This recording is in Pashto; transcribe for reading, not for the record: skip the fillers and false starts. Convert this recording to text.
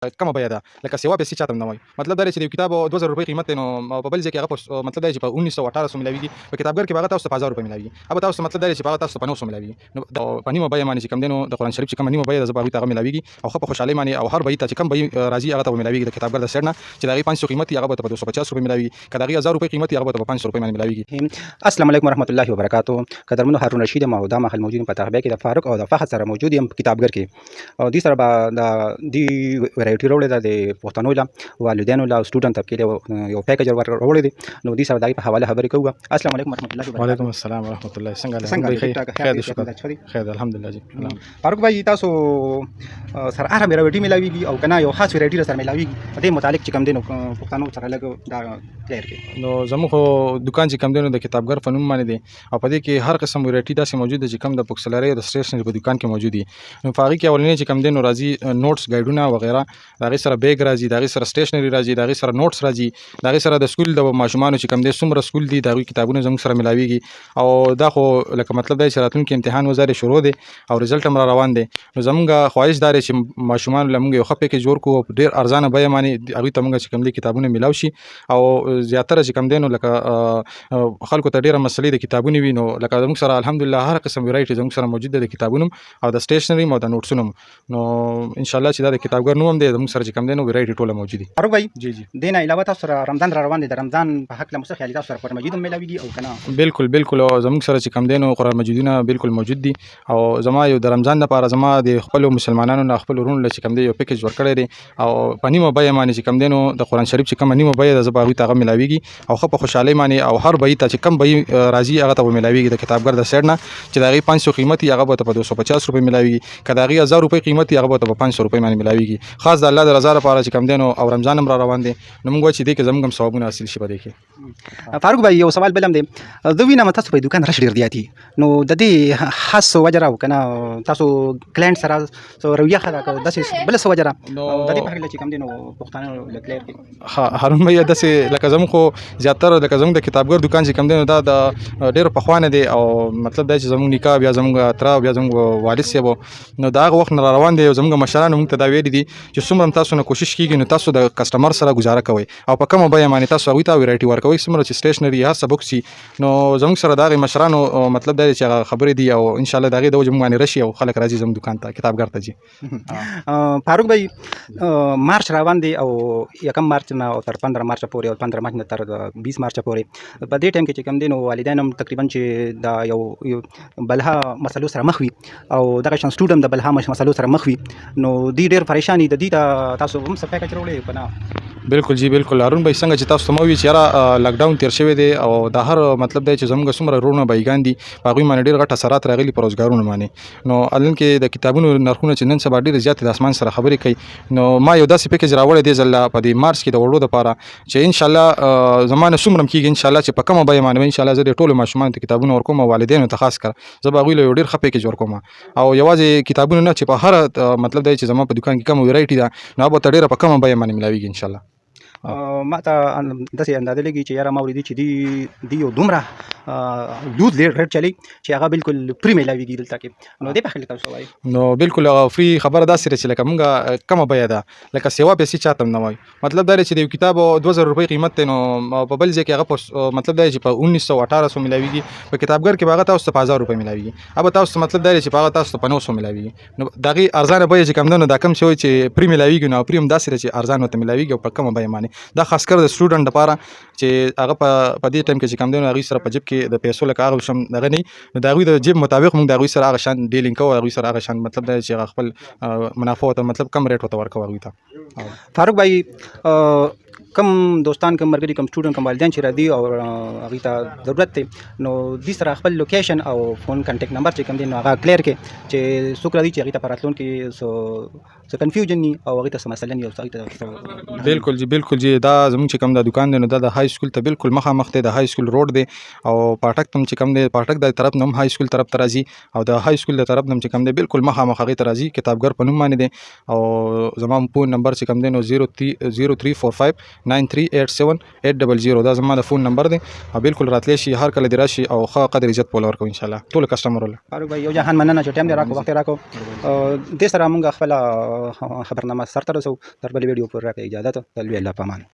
کمه بیه ده لکه سیوا پیسې چاته نه وای مطلب دا دی چې د کتاب 2000 روپۍ قیمت دی نو په بل ځای کې هغه مطلب دا دی چې په 1900 1800 ملاويږي په کتابګر کې هغه تاسو په 1000 روپۍ ملاويږي هغه تاسو مطلب دا دی چې هغه تاسو په 900 ملاويږي نو په نیمه بیه باندې چې کم دی نو د قران شریف چې کم نیمه بیه د زباغي ته ملاويږي او خو په خوشحالي باندې او هر بیه ته چې کم بیه راځي هغه ته ملاويږي د کتابګر د سر نه چې دا 500 قیمتي هغه په 250 روپۍ ملاويږي کدا 1000 روپۍ قیمتي هغه په 500 روپۍ باندې ملاويږي. السلام علیکم ورحمۃ اللہ وبرکاتہ. قدرمنو هارون رشید ما او دا محل موجود په تغبیه کې د فاروق او د فخر سره موجود یم په کتابګر کې او دې سره به د دی ویرایټي روړې د پښتنو له والدینو له سټوډنټ طبقه یو پیکیج روړې دي نو دې سره دای په حواله خبرې کوو. السلام علیکم ورحمۃ اللہ وبرکاتہ. وعلیکم السلام ورحمۃ اللہ. څنګه خیر شکر خیر الحمدلله جی. فاروق بھائی تاسو سره هر ویرایټي ملاويږي او کنه یو خاص ویرایټي سره ملاويږي په دې متعلق چې کم دینو پښتنو سره لګ دا کلیر کې نو زموږ دکان چې کم دینو د کتابګر فنون باندې دي او په دې کې هر قسم ویرایټي داسې موجود دي چې کم د بوکسلری او د سټیشنری په دکان کې موجود دي. نو فارغ کې اولنې چې کم دینو راځي نوټس ګایډونه وغیرہ دا غي سره بیگ راځي دا غي سره سټیشنری راځي دا غي سره نوټس راځي دا غي سره د سکول د ماشومان چې کم دي څومره سکول دي دا غي کتابونه زموږ سره ملاويږي او دا خو لکه مطلب دا چې راتلونکي امتحان وزاره شروع دي او رزلټ هم روان دي. نو زموږ خواهش دار چې ماشومان لمږ یو خپې کې جوړ کو ډیر ارزانه بیه باندې هغه ته موږ چې کم دي کتابونه ملاوي شي او زیاتره چې کم دینو لکه خلکو ته ډیره مسلې د کتابونو وینو لکه زموږ سره الحمدلله هر قسم ویرایټي زموږ سره موجود ده د کتابونو او د سټیشنری او د نوټسونو. نو ان شاء الله چې دا د کتابګر نوم دی زموږ سره چې کم دینو ویرایټي ټوله موجود دي. فاروق بھائی جی جی دین علاوه تاسو سره رمضان را روان دي د رمضان په حق له مصر خیالي تاسو سره قرآن مجید ملاويږي او کنه بالکل زموږ سره چې کم دینو قرآن مجیدونه بالکل موجود دي او زما یو د رمضان لپاره زما د خپل مسلمانانو نه خپل ورونو چې کم دی یو پیکیج ورکړی دی او په نیمه بیه باندې چې کم دینو د قرآن شریف چې کم نیمه بیه د زباغي ته ملاويږي او خو په خوشحالي باندې او هر بیه ته چې کم بیه راځي هغه ته ملاويږي د کتابګر د سر نه چې دا غي 500 قیمتي هغه په 250 روپۍ ملاويږي کدا غي 1000 روپۍ قیمتي هغه په 500 روپۍ باندې ملاويږي. خاص د الله د رضا لپاره چې کم دینو او رمضان هم را روان دي نو موږ چې دې کې زموږ هم ثوابونه حاصل شي بده کې. فاروق بھائی یو سوال بلم دی د وینم تاسو په دکان رش ډیر دیاتی نو د دې خاص وجره او کنه تاسو کلاینټ سره رویه خلا د بل څه وجره د دې په اړه چې کم دینو پښتانه لکلیر کې هارون بھائی داسې لکه زموږ خو زیاتره لکه زموږ د کتابګر دکان چې کم دینو دا د ډیر پخوانه دی او مطلب دا چې زموږ نکاح بیا زموږ تر بیا زموږ والد سیبو نو دا وخت نه روان دی زموږ مشران موږ ته دا ویل دي چې څومره تاسو نه کوشش کیږي نو تاسو د کسٹمر سره گزاره کوئ او په کومه بیه باندې تاسو هغه ته ویرایټي ورکوي څومره چې سټیشنری یا سبق سي نو زموږ سره دا مشرانو مطلب دا چې خبرې دي او ان شاء الله دا غي د وجه باندې رشي او خلک راځي زموږ دکان ته کتابګر ته جي. فاروق بھائی مارچ روان دی او 1 مارچ نه او تر 15 مارچ پورې او 15 مارچ نه تر 20 مارچ پورې په دې ټایم کې چې کم دین او والدین هم تقریبا چې دا یو بلها مسلو سره مخ وي او دغه شان سټوډنټ د بلها مسلو سره مخ وي نو دی ډیر پریشانی د دې تاسو هم څه پیکج وروړي کنه. بالکل جی بالکل هارون بھائی څنګه چې تاسو مو وی چې را لاک ډاون تیر شوی دی او د هر مطلب دی چې زموږ څومره رونه بایګان دي هغه باندې ډیر غټ اثرات راغلي پر روزګارونو باندې نو الان کې د کتابونو نرخونه چې نن سبا ډیر زیات د اسمان سره خبرې کوي نو ما یو داسې پیکیج راوړی دی زله په دې مارچ کې د وړو لپاره چې ان شاء الله زمانه څومره کېږي ان شاء الله چې په کومه بیه باندې ان شاء الله زه د ټولو ماشومان ته کتابونه ورکوم او والدینو ته خاص کر زه به هغوی له ډیر ښه پیکیج ورکوم او یوازې کتابونه نه چې په هر مطلب دی چې زما په دکان کې کوم ویرایټي ده نو به ډیره په کومه بیه باندې ملاويږي ان شاء الله. ما ته داسې اندازه لګي چې یاره ما ولیدي چې دی یو دومره لود ریټ چلی چې هغه بالکل فری ملاويږي دلته کې نو دې په خلک تاسو وایي نو بالکل فری خبره داسې چې لکه مونږه کومه بیه ده لکه سیوا پیسې چاته نه وای مطلب دا چې د کتاب 2000 روپۍ قیمت ته نو په بل ځای کې هغه مطلب دا چې په 1900 1800 ملاويږي په کتابګر کې هغه تاسو په 1000 روپۍ ملاويږي اب تاسو مطلب دا چې هغه تاسو په 900 ملاويږي نو دغه ارزانه بیه چې کم نه دا کم شوی چې فری ملاويږي نو فری هم داسې چې ارزانه ته ملاويږي او په کومه بیه باندې دا خاص کر د سټوډنټ لپاره چې هغه په دې ټایم کې چې کم دی نو هغه سره په جیب کې د پیسو لکه هغه شم دغه نه نو دا غوي د جیب مطابق موږ دا غوي سره هغه شان ډیلینګ کوو هغه سره هغه شان مطلب دا چې خپل منافع ته مطلب کم ریټ ته ورکو هغه ته. فاروق بھائی کم دوستان کم مرګري کم سټوډنټ کم والدین چې را دي او هغه ته ضرورت دی نو د سره خپل لوکیشن او فون کانټیکټ نمبر چې کم دی نو هغه کلیر کې چې څوک را دي چې هغه ته پراتلون کې سو کنفیوژن ني او هغه ته مثلا یو څه بالکل جی دا زموږ چې کم دا دکان دی نو دا د های سکول ته بالکل مخامخ دی د های سکول روډ دی او پاټک تم چې کم دی پاټک د طرف نوم های سکول طرف ته راځي او د های سکول د طرف نوم چې کم دی بالکل مخامخ هغه ته راځي کتابګر په نوم باندې دی او زموږ فون نمبر چې کم دی نو 0345 938780 دا زما د فون نمبر دی او بالکل راتلی شي هر کله دی راشي او ښه قدر عزت پول ورکوو ان شاء الله ټول کسټمرو له فاروق بھائی یو جهان مننه چې ټایم دې راکو وخت راکو دې سره موږ خپل خبرنامه سره تر رسو تر بل ویډیو پر راکې اجازه ته تلوي الله پامان